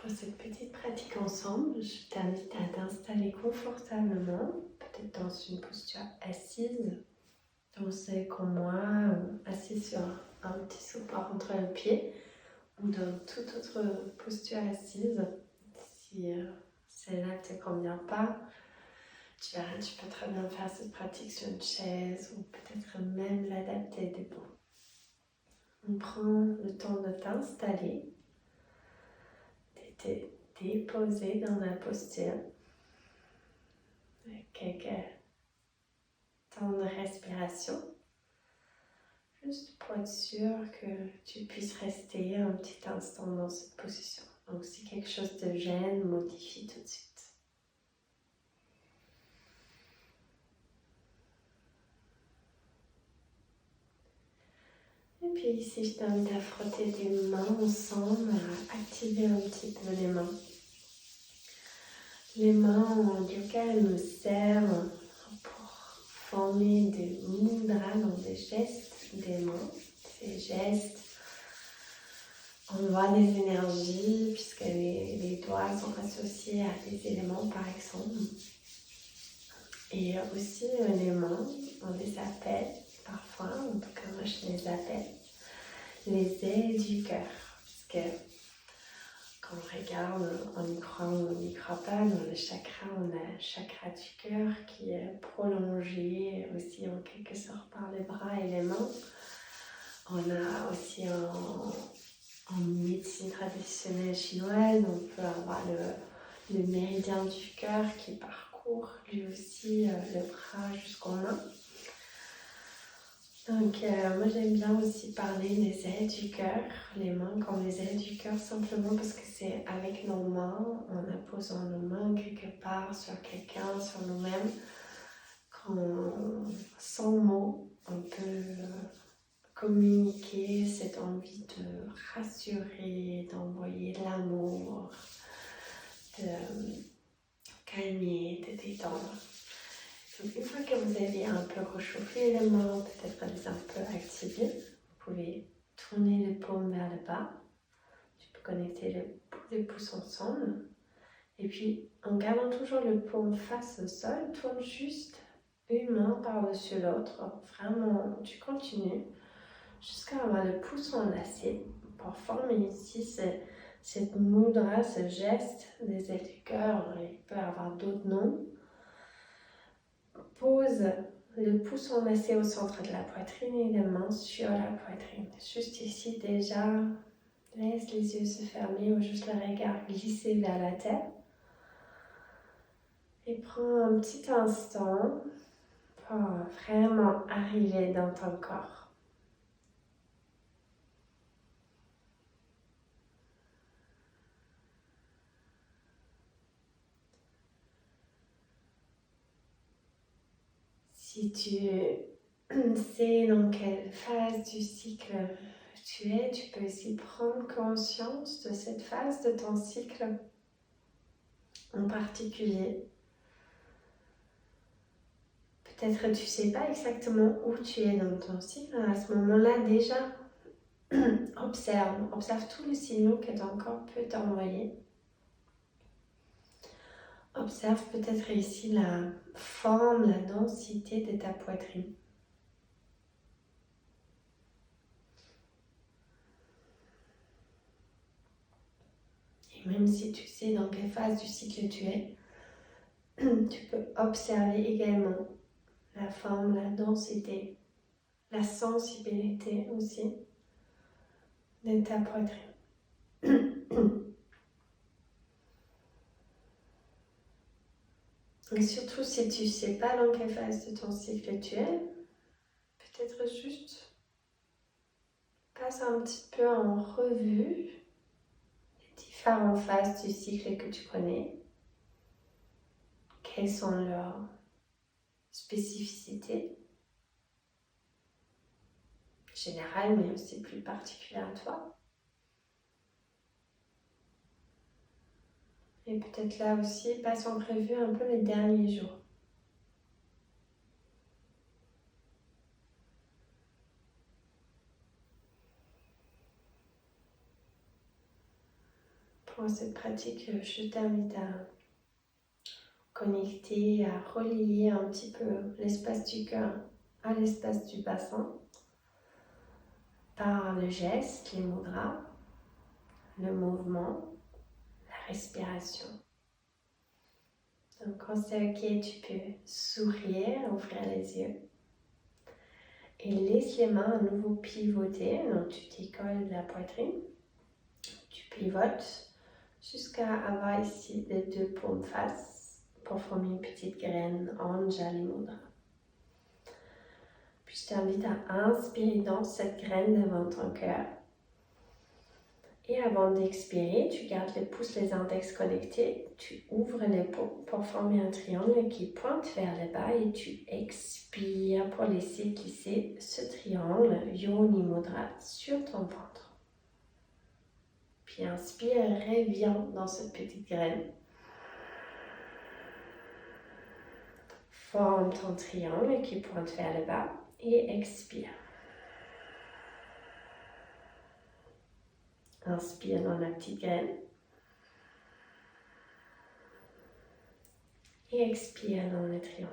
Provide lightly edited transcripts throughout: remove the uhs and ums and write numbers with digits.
Pour cette petite pratique ensemble, je t'invite à t'installer confortablement, peut-être dans une posture assise, donc c'est comme moi, assis sur un petit support entre les pieds, ou dans toute autre posture assise. Si celle-là ne te convient pas, tu peux très bien faire cette pratique sur une chaise, ou peut-être même l'adapter debout. On prend le temps de t'installer, déposer dans la posture avec quelques temps de respiration, juste pour être sûr que tu puisses rester un petit instant dans cette position. Donc si quelque chose te gêne, modifie tout de suite. Et puis ici, je t'invite à frotter tes mains ensemble, à activer un petit peu les mains. Les mains en yoga, elles nous servent pour former des mudras, donc des gestes des mains. Ces gestes envoient des énergies puisque les doigts sont associés à des éléments par exemple. Et aussi les mains, on les appelle parfois, en tout cas moi je les appelle les ailes du cœur. Parce que quand on regarde, on y croit ou on n'y croit pas, dans le chakra, on a le chakra du cœur qui est prolongé aussi en quelque sorte par les bras et les mains. On a aussi en médecine traditionnelle chinoise, on peut avoir le méridien du cœur qui parcourt lui aussi le bras jusqu'aux mains. Donc moi j'aime bien aussi parler des ailes du cœur, les mains comme les ailes du cœur simplement parce que c'est avec nos mains, en apposant nos mains quelque part sur quelqu'un, sur nous-mêmes, sans mots, on peut communiquer cette envie de rassurer, d'envoyer de l'amour, de calmer, de détendre. Donc une fois que vous avez un peu réchauffé les mains, peut-être les un peu activées, vous pouvez tourner les paumes vers le bas. Tu peux connecter les pouces ensemble. Et puis, en gardant toujours le paume face au sol, tourne juste une main par-dessus l'autre. Vraiment, tu continues jusqu'à avoir le pouce enlacé pour former ici cette mudra, ce geste des ailes du cœur. Il peut y avoir d'autres noms. Pose le pouce enlacé au centre de la poitrine et les mains sur la poitrine. Juste ici déjà, laisse les yeux se fermer ou juste le regard glisser vers la terre. Et prends un petit instant pour vraiment arriver dans ton corps. Si tu sais dans quelle phase du cycle tu es, tu peux aussi prendre conscience de cette phase de ton cycle en particulier. Peut-être que tu ne sais pas exactement où tu es dans ton cycle. À ce moment-là, déjà, observe tous les signaux que ton corps peut t'envoyer. Observe peut-être ici la forme, la densité de ta poitrine. Et même si tu sais dans quelle phase du cycle tu es, tu peux observer également la forme, la densité, la sensibilité aussi de ta poitrine. Et surtout si tu ne sais pas dans quelle phase de ton cycle tu es, peut-être juste passe un petit peu en revue les différentes phases du cycle que tu connais. Quelles sont leurs spécificités générales, mais aussi plus particulières à toi. Et peut-être là aussi, passe en revue un peu les derniers jours. Pour cette pratique, je t'invite à connecter, à relier un petit peu l'espace du cœur à l'espace du bassin par le geste, les mudras, le mouvement, la respiration. Donc quand c'est ok, tu peux sourire, ouvrir les yeux et laisse les mains à nouveau pivoter. Donc tu t'écolles de la poitrine, tu pivotes jusqu'à avoir ici les deux paumes face pour former une petite graine Anjali Mudra. Puis je t'invite à inspirer dans cette graine devant ton cœur. Et avant d'expirer, tu gardes les pouces, les index connectés, tu ouvres les paumes pour former un triangle qui pointe vers le bas et tu expires pour laisser glisser ce triangle Yoni Mudra sur ton ventre. Puis inspire, reviens dans cette petite graine. Forme ton triangle qui pointe vers le bas et expire. Inspire dans la petite graine. Et expire dans le triangle.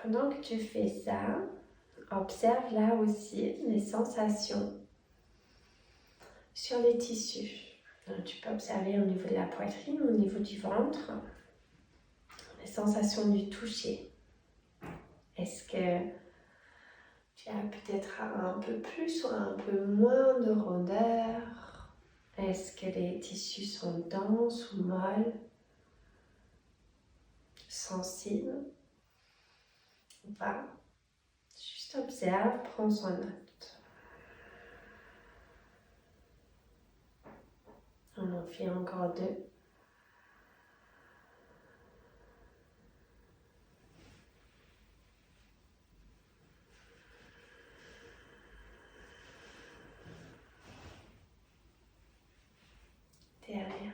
Pendant que tu fais ça, observe là aussi les sensations sur les tissus. Donc, tu peux observer au niveau de la poitrine, au niveau du ventre, les sensations du toucher. Est-ce que tu as peut-être un peu plus ou un peu moins de rondeur? Est-ce que les tissus sont denses ou molles? Sensibles ou pas? Juste observe, prends soin note. On en fait encore 2. Derrière.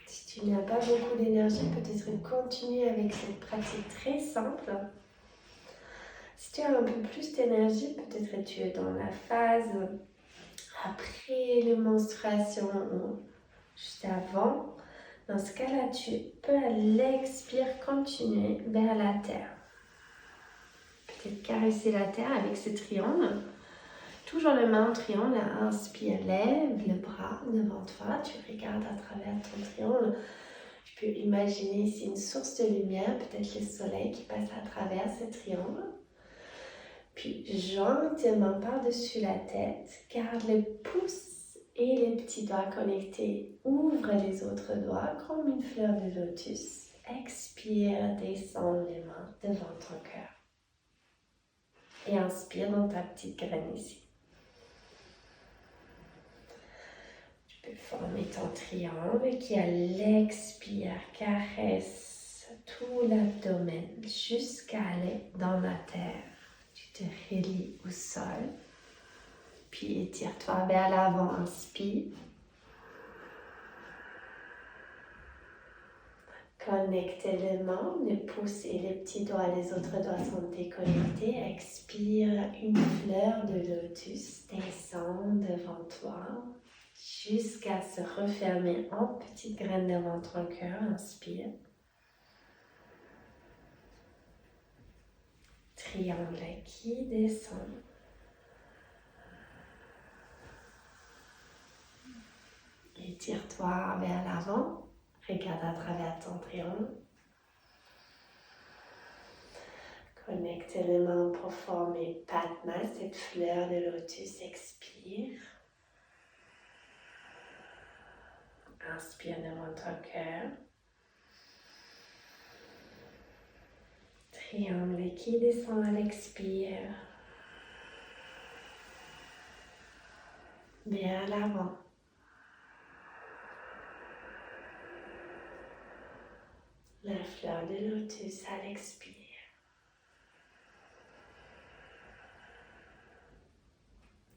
Si tu n'as pas beaucoup d'énergie, peut-être continuer avec cette pratique très simple. Si tu as un peu plus d'énergie, peut-être tu es dans la phase après la menstruation ou juste avant. Dans ce cas-là, tu peux à l'expire continuer vers la terre. Peut-être caresser la terre avec ce triangle. Toujours les mains en triangle, inspire, lève le bras devant toi, tu regardes à travers ton triangle. Tu peux imaginer ici une source de lumière, peut-être le soleil qui passe à travers ce triangle. Puis joins tes mains par-dessus la tête, garde les pouces et les petits doigts connectés. Ouvre les autres doigts comme une fleur de lotus. Expire, descends les mains devant ton cœur. Et inspire dans ta petite graine ici. Tu peux former ton triangle qui à l'expire caresse tout l'abdomen jusqu'à aller dans la terre. Tu te relis au sol. Puis étire-toi vers l'avant, inspire. Connecte les mains, les pouces et les petits doigts, les autres doigts sont déconnectés. Expire, une fleur de lotus descend devant toi jusqu'à se refermer en petite graine devant ton cœur. Inspire. Triangle qui descend. Étire-toi vers l'avant. Regarde à travers ton triangle. Connecte les mains pour former Padma, cette fleur de lotus. Expire. Inspire devant ton cœur. Triangle qui descend à l'expire. Vers l'avant. La fleur de lotus à l'expire.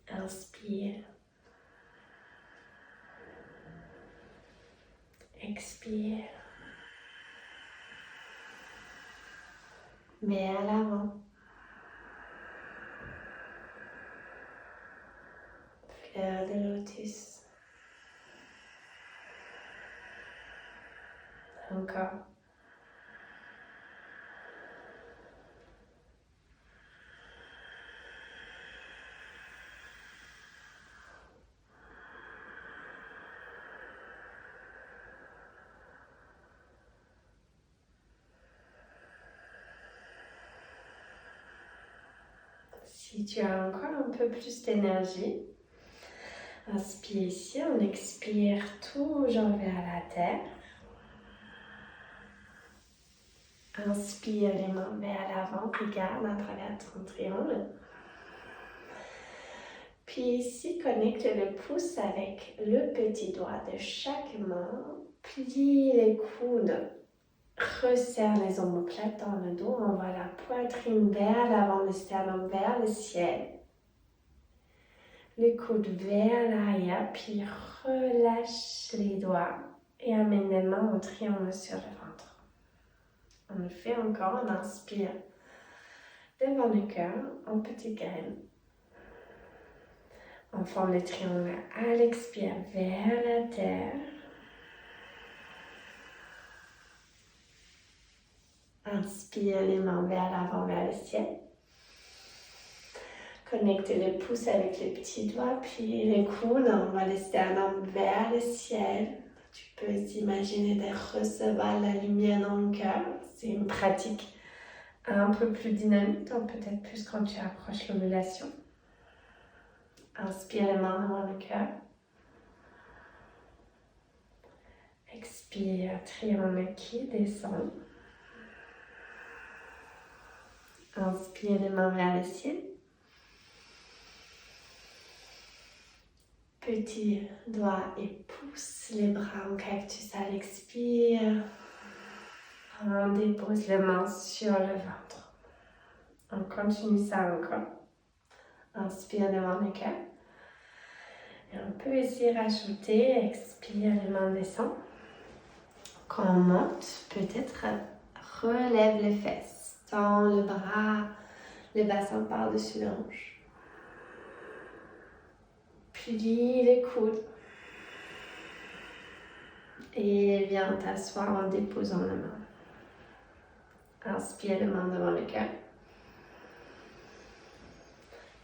Inspire. Expire. vers l'avant. Fleur de lotus. Encore. Si tu as encore un peu plus d'énergie, inspire ici, on expire toujours vers la terre. Inspire les mains vers l'avant, regarde à travers ton triangle. Puis ici, connecte le pouce avec le petit doigt de chaque main. Plie les coudes. Resserre les omoplates dans le dos. Envoie la poitrine vers l'avant, le sternum vers le ciel. Les coudes vers l'arrière, puis relâche les doigts et amène les mains en triangle sur le ventre. On le fait encore, on inspire devant le cœur en petite graine. On forme le triangle à l'expire vers la terre. Inspire les mains vers l'avant, vers le ciel. Connecte le pouce avec les petits doigts, puis les coudes. On va le sternum vers le ciel. Tu peux imaginer de recevoir la lumière dans le cœur. C'est une pratique un peu plus dynamique, donc peut-être plus quand tu approches l'ovulation. Inspire les mains devant le cœur. Expire, triangle qui descend. Inspire les mains vers le ciel. Petit doigt et pouce les bras en cactus à l'expire. On dépose les mains sur le ventre. On continue ça encore. Inspire devant le cœur. Et on peut essayer de rajouter, expire, les mains descendent. Quand on monte, peut-être relève les fesses. Tends le bras, le bassin par-dessus les hanches. Plie les coudes. Et viens t'asseoir en déposant la main. Inspire les mains devant le cœur.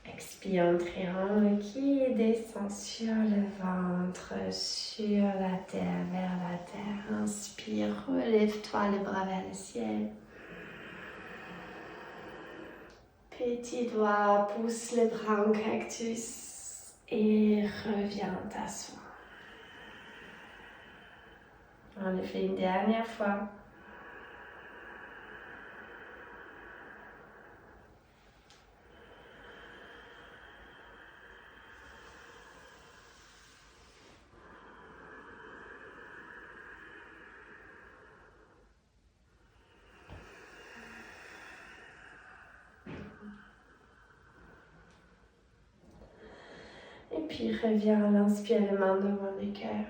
Expire un triangle qui descend sur le ventre, sur la terre, vers la terre. Inspire, relève-toi les bras vers le ciel. Petit doigt, pousse les bras en cactus et reviens t'asseoir. On le fait une dernière fois. Et puis reviens à l'inspire, les mains devant le cœur.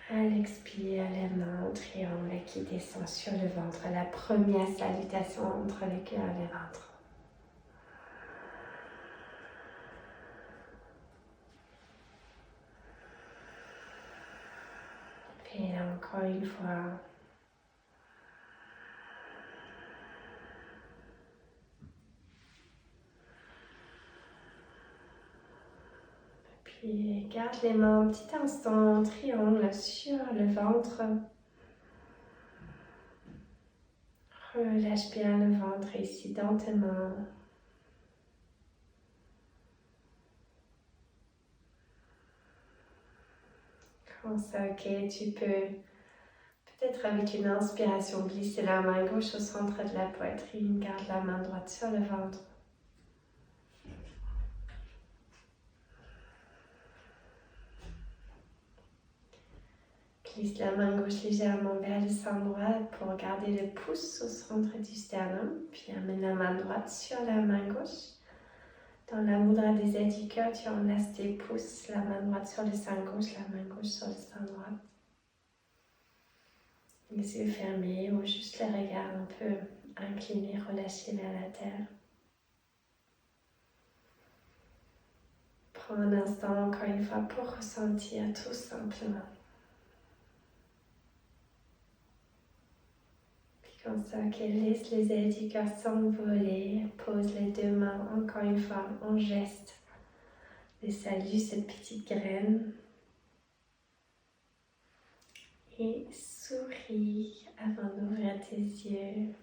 À l'expire, les mains en triangle qui descend sur le ventre. La première salutation entre le cœur et le ventre. Et là encore une fois. Puis garde les mains un petit instant en triangle sur le ventre. Relâche bien le ventre ici dans tes mains. Quand c'est ok, tu peux peut-être avec une inspiration glisser la main gauche au centre de la poitrine. Garde la main droite sur le ventre. Glisse la main gauche légèrement vers le sein droit pour garder le pouce au centre du sternum. Puis amène la main droite sur la main gauche. Dans la mudra des ailes du cœur, tu enlaces tes pouces, la main droite sur le sein gauche, la main gauche sur le sein droit. les yeux fermés ou juste le regard un peu incliné, relâché vers la terre. Prends un instant encore une fois pour ressentir tout simplement. Puis comme ça, qu'elle laisse les ailes du cœur s'envoler. Pose les deux mains encore une fois en geste. Et salue cette petite graine. Et souris avant d'ouvrir tes yeux.